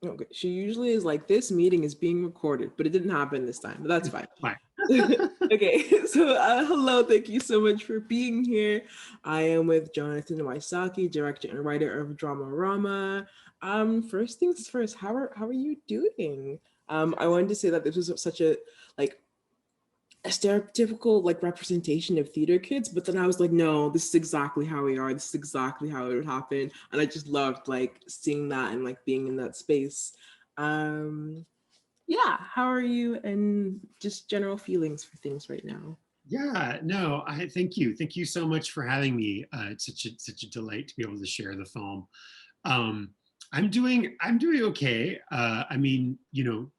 Okay, she usually is like, this meeting is being recorded, but it didn't happen this time, but that's fine. Fine. Okay, so hello, thank you so much for being here. I am with Jonathan Wysocki, director and writer of Dramarama. First things first, how are you doing? I wanted to say that this was such a like a stereotypical like representation of theater kids, but then I was like, no, this is exactly how we are. This is exactly how it would happen, and I just loved like seeing that and like being in that space. Um, yeah, how are you and just general feelings for things right now? Yeah, no, I thank you. Thank you so much for having me. It's such a delight to be able to share the film. Um, I'm doing okay. I mean,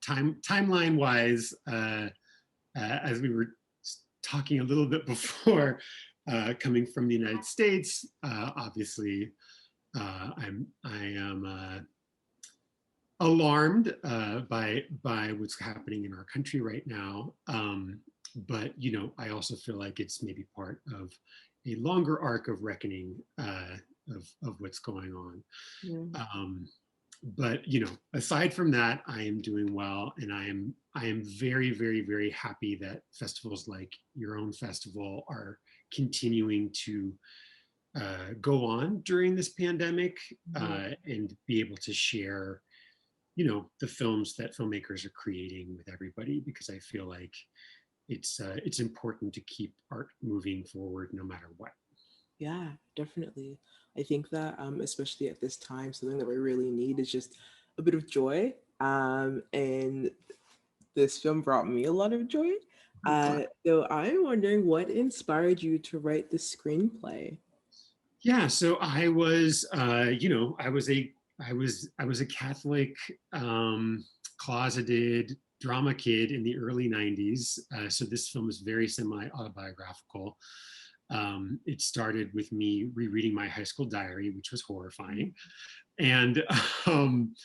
timeline wise, as we were talking a little bit before, coming from the United States, obviously, I am alarmed by what's happening in our country right now. But I also feel like it's maybe part of a longer arc of reckoning of what's going on. Yeah. Um, but aside from that, I am doing well, and I am very, very, very happy that festivals like your own festival are continuing to go on during this pandemic, Mhm. and be able to share the films that filmmakers are creating with everybody, because I feel like it's important to keep art moving forward no matter what. Yeah, definitely. I think that especially at this time, something that we really need is just a bit of joy. And this film brought me a lot of joy. I'm glad. So I'm wondering what inspired you to write the screenplay? Yeah, so I was I was a Catholic, closeted drama kid in the early 90s. So this film is very semi-autobiographical. It started with me rereading my high school diary, which was horrifying. And um,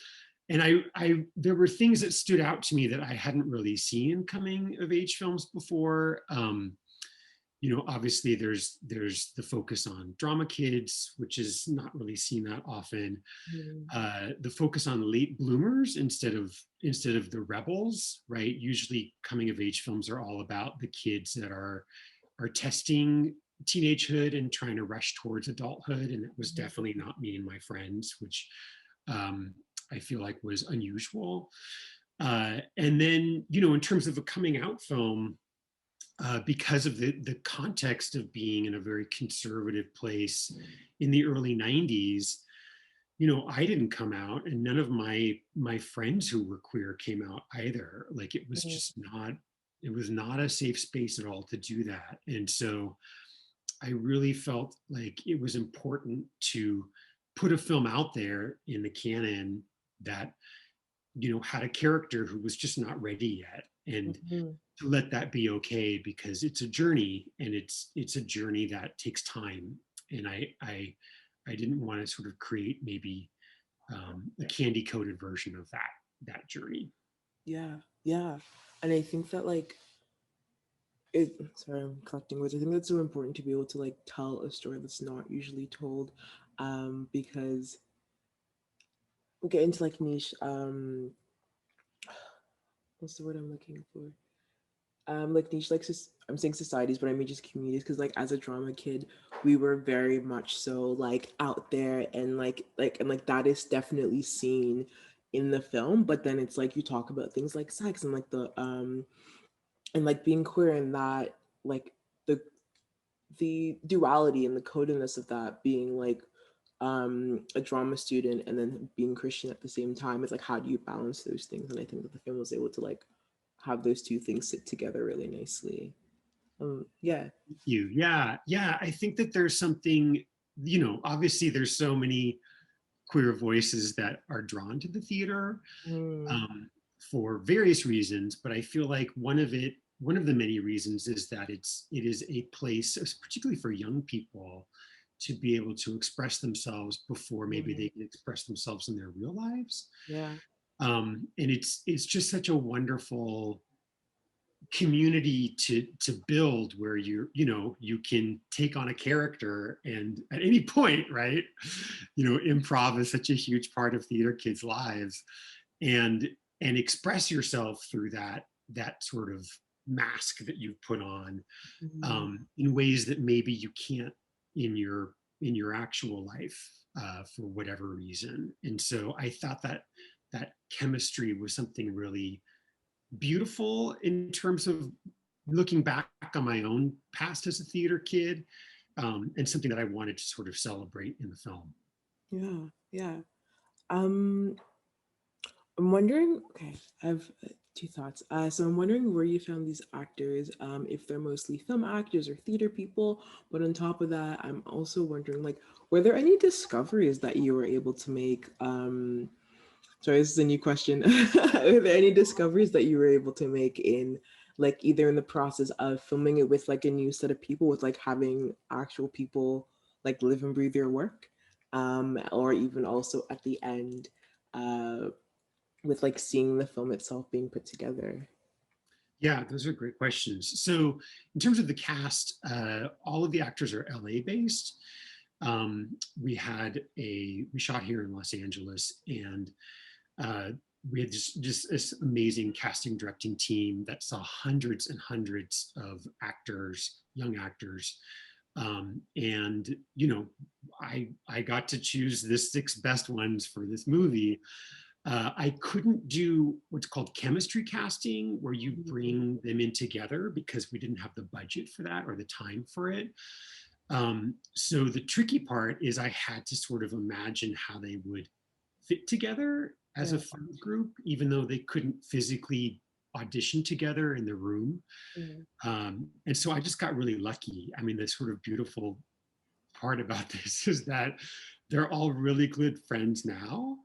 and I there were things that stood out to me that I hadn't really seen in coming of age films before. Obviously there's the focus on drama kids, which is not really seen that often. Mhm. The focus on late bloomers instead of the rebels, right? Usually coming of age films are all about the kids that are testing teenagehood and trying to rush towards adulthood, and it was definitely not me and my friends, which um, I feel like was unusual. And then, in terms of a coming out film, because of the context of being in a very conservative place in the early 90s, I didn't come out, and none of my friends who were queer came out either. Like, it was not a safe space at all to do that. And so I really felt like it was important to put a film out there in the canon that had a character who was just not ready yet, and Mhm. to let that be okay, because it's a journey, and it's a journey that takes time. And I didn't want to sort of create maybe a candy coated version of that journey. Yeah, yeah. And I think that like it sorry, I'm collecting words. I think that's so important to be able to like tell a story that's not usually told. Because we'll get into like niche what's the word I'm looking for? Like niche like I'm saying societies, but I mean just communities, because like as a drama kid we were very much so like out there, and like that is definitely seen in the film, but then it's like you talk about things like sex and like the and like being queer, and that like the duality and the codedness of that, being like a drama student and then being Christian at the same time. It's like, how do you balance those things? And I think that the film was able to like have those two things sit together really nicely. Yeah. Yeah, I think that there's something, obviously there's so many queer voices that are drawn to the theater, Mm, um, for various reasons, but I feel like one of the many reasons is that it is a place, particularly for young people, to be able to express themselves before maybe mm, they can express themselves in their real lives. yeah. And it's just such a wonderful community to build, where you can take on a character, and at any point, right, improv is such a huge part of theater kids lives. and express yourself through that sort of mask that you've put on, Mhm. in ways that maybe you can't in your actual life, for whatever reason. And so I thought that that chemistry was something really beautiful in terms of looking back on my own past as a theater kid, and something that I wanted to sort of celebrate in the film. Yeah, yeah. Um, I'm wondering. Okay, I have two thoughts. So I'm wondering where you found these actors. If they're mostly film actors or theater people. But on top of that, I'm also wondering, like, were there any discoveries that you were able to make? Sorry, this is a new question. Are there any discoveries that you were able to make in, like, either in the process of filming it with like a new set of people, with like having actual people like live and breathe your work, or even also at the end, uh, with like seeing the film itself being put together? Yeah, those are great questions. So, in terms of the cast, all of the actors are LA based. We shot here in Los Angeles, and uh, we had just this amazing casting directing team that saw hundreds and hundreds of actors, young actors. And I got to choose the six best ones for this movie. I couldn't do what's called chemistry casting, where you Mhm. bring them in together because we didn't have the budget for that or the time for it. So the tricky part is I had to sort of imagine how they would fit together as a Yeah. film group, even though they couldn't physically audition together in the room. Yeah. And so I just got really lucky. I mean, the sort of beautiful part about this is that they're all really good friends now,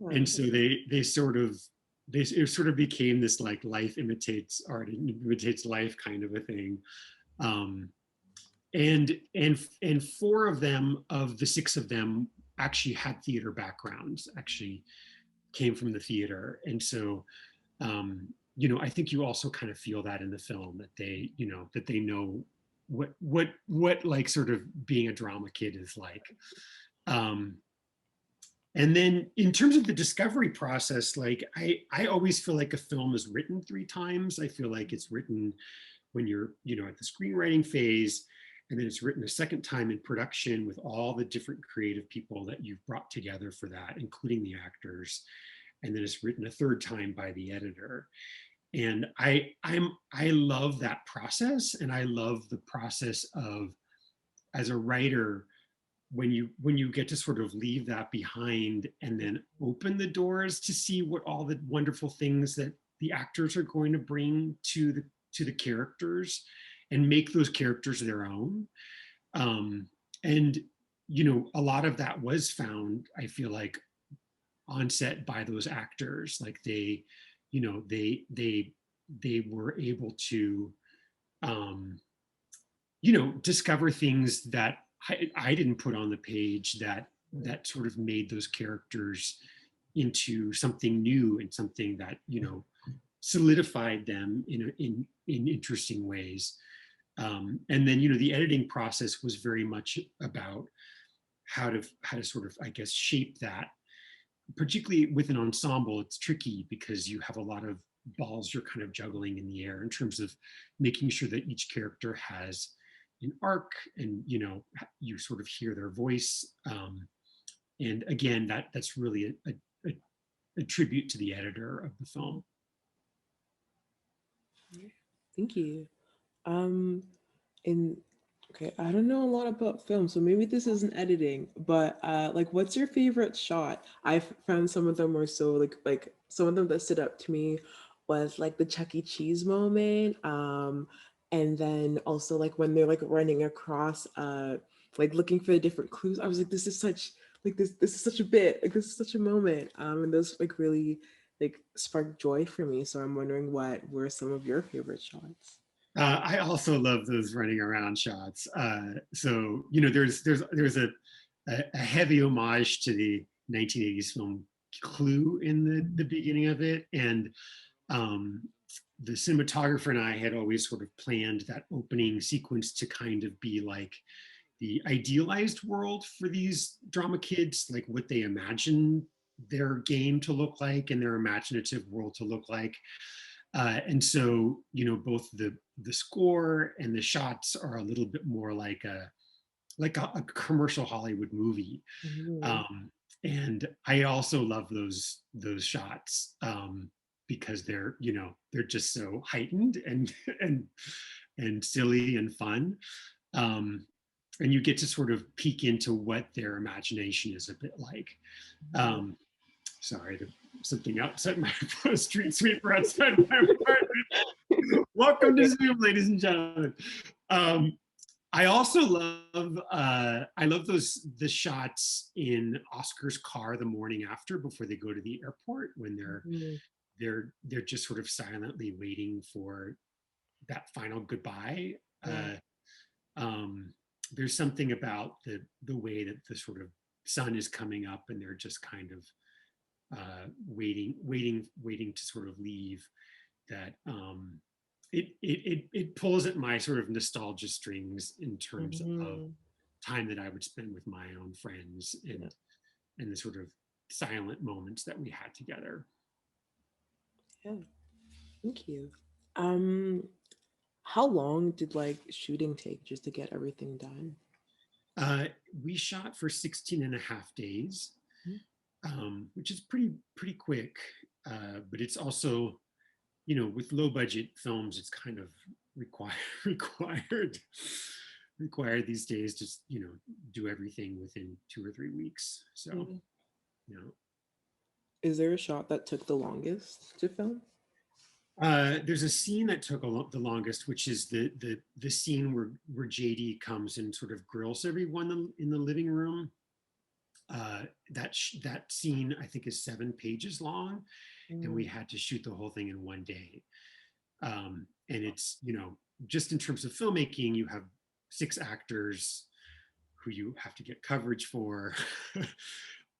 Yeah. and so it sort of became this like life imitates art, imitates life kind of a thing. Um, and four of them, of the six of them, actually had theater backgrounds, actually came from the theater. And so I think you also kind of feel that in the film, that they know what like sort of being a drama kid is like. um and then in terms of the discovery process, like I always feel like a film is written three times. I feel like it's written when you're at the screenwriting phase, and then it's written a second time in production with all the different creative people that you've brought together for that, including the actors, and then it's written a third time by the editor. And I love that process, and I love the process of, as a writer, when you get to sort of leave that behind and then open the doors to see what all the wonderful things that the actors are going to bring to the characters, and make those characters their own. And a lot of that was found, I feel like, on set by those actors. Like you know they were able to um discover things that I didn't put on the page, that sort of made those characters into something new, and something that solidified them in interesting ways. And then the editing process was very much about how to sort of, I guess, shape that. Particularly with an ensemble, it's tricky because you have a lot of balls you're kind of juggling in the air, in terms of making sure that each character has an arc, and you sort of hear their voice. And again, that's really a, a tribute to the editor of the film. Yeah. Thank you. Um, in Okay, I don't know a lot about film, so maybe this isn't editing, but like, what's your favorite shot? I found some of them were so like some of them that stood up to me was like the Chuck E. Cheese moment, and then also like when they're like running across, like looking for the different clues. I was like, this is such like this is such a bit, like this is such a moment, and those like really like sparked joy for me. So I'm wondering what were some of your favorite shots. I also love those running around shots. So there's a heavy homage to the 1980s film Clue in the beginning of it, and um, the cinematographer and I had always sort of planned that opening sequence to kind of be like the idealized world for these drama kids, like what they imagine their game to look like and their imaginative world to look like. And so, you know, both the score and the shots are a little bit more like a commercial Hollywood movie. Mhm. Um, and I also love those shots because they're, you know, they're just so heightened and and and silly and fun. Um, and you get to sort of peek into what their imagination is a bit like. Mhm. Um, sorry, something outside my street sweeper outside my apartment. Welcome to Okay. Zoom, ladies and gentlemen. Um, I also love I love the shots in Oscar's car the morning after before they go to the airport when Mhm. they're just sort of silently waiting for that final goodbye. Yeah. Um, there's something about the way that the sort of sun is coming up and they're just kind of waiting to sort of leave that it pulls at my sort of nostalgia strings in terms of Mhm. time that I would spend with my own friends Yeah. and the sort of silent moments that we had together. Yeah. Thank you. Um, how long did like shooting take just to get everything done? Uh, we shot for 16 and a half days, which is pretty quick. But it's also, you know, with low budget films, it's kind of required required required these days to, you know, do everything within 2 or 3 weeks. So, Yeah. you know, Is there a shot that took the longest to film? there's a scene that took the longest, which is the scene where JD comes and sort of grills everyone in the living room. That scene I think is 7 pages long, and we Mm. had to shoot the whole thing in one day. And it's, you know, just in terms of filmmaking, you have 6 actors who you have to get coverage for.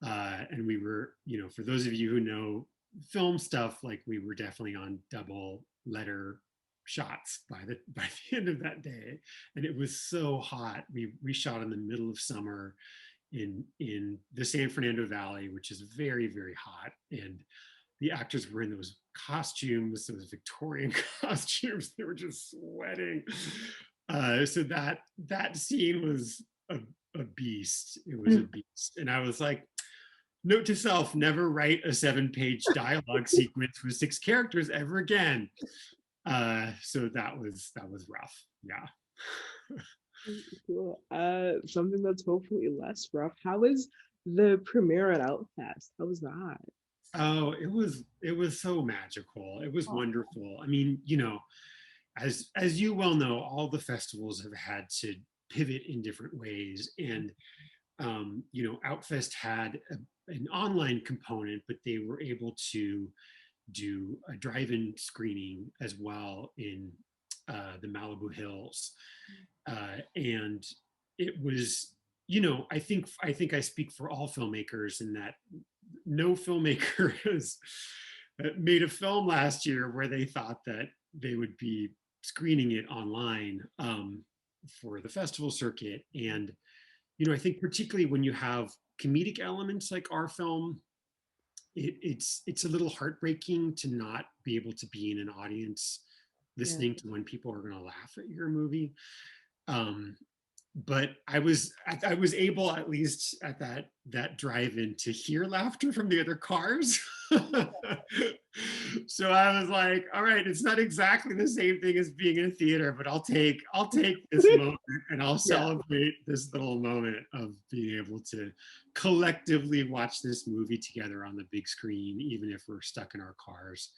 And we were, you know, for those of you who know film stuff, like we were definitely on double letter shots by the end of that day. And it was so hot. We shot in the middle of summer in the San Fernando Valley, which is very hot. And the actors were in those costumes, those Victorian costumes. They were just sweating. So that scene was a beast. It was a beast, and I was like, note to self: never write a 7 page dialogue sequence with 6 characters ever again. So that was rough. Yeah. Cool. Something that's hopefully less rough. How was the premiere at Outfest? How was that? Oh, it was so magical. It was Oh. wonderful. I mean, you know, as you well know, all the festivals have had to pivot in different ways, and you know, Outfest had an online component, but they were able to do a drive-in screening as well in the Malibu Hills, and it was, you know, I think I speak for all filmmakers in that no filmmaker has made a film last year where they thought that they would be screening it online for the festival circuit. And, you know, I think particularly when you have comedic elements like our film, it's a little heartbreaking to not be able to be in an audience Yeah. listening to when people are going to laugh at your movie. Um, but I was able, at least at that drive-in, to hear laughter from the other cars. So I was like, all right, it's not exactly the same thing as being in a theater, but I'll take this moment and I'll Yeah. celebrate this little moment of being able to collectively watch this movie together on the big screen, even if we're stuck in our cars.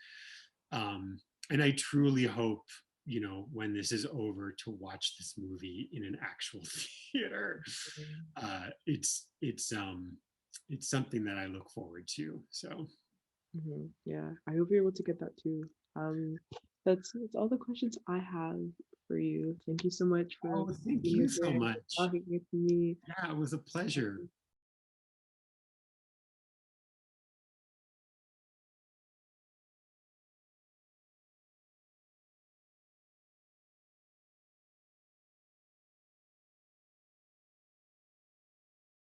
um, and I truly hope, you know, when this is over, to watch this movie in an actual theater. It's something that I look forward to. So, Yeah. I hope you're able to get that too. That's all the questions I have for you. Thank you so much for oh, thank being you so here, much. talking with me. Yeah, it was a pleasure.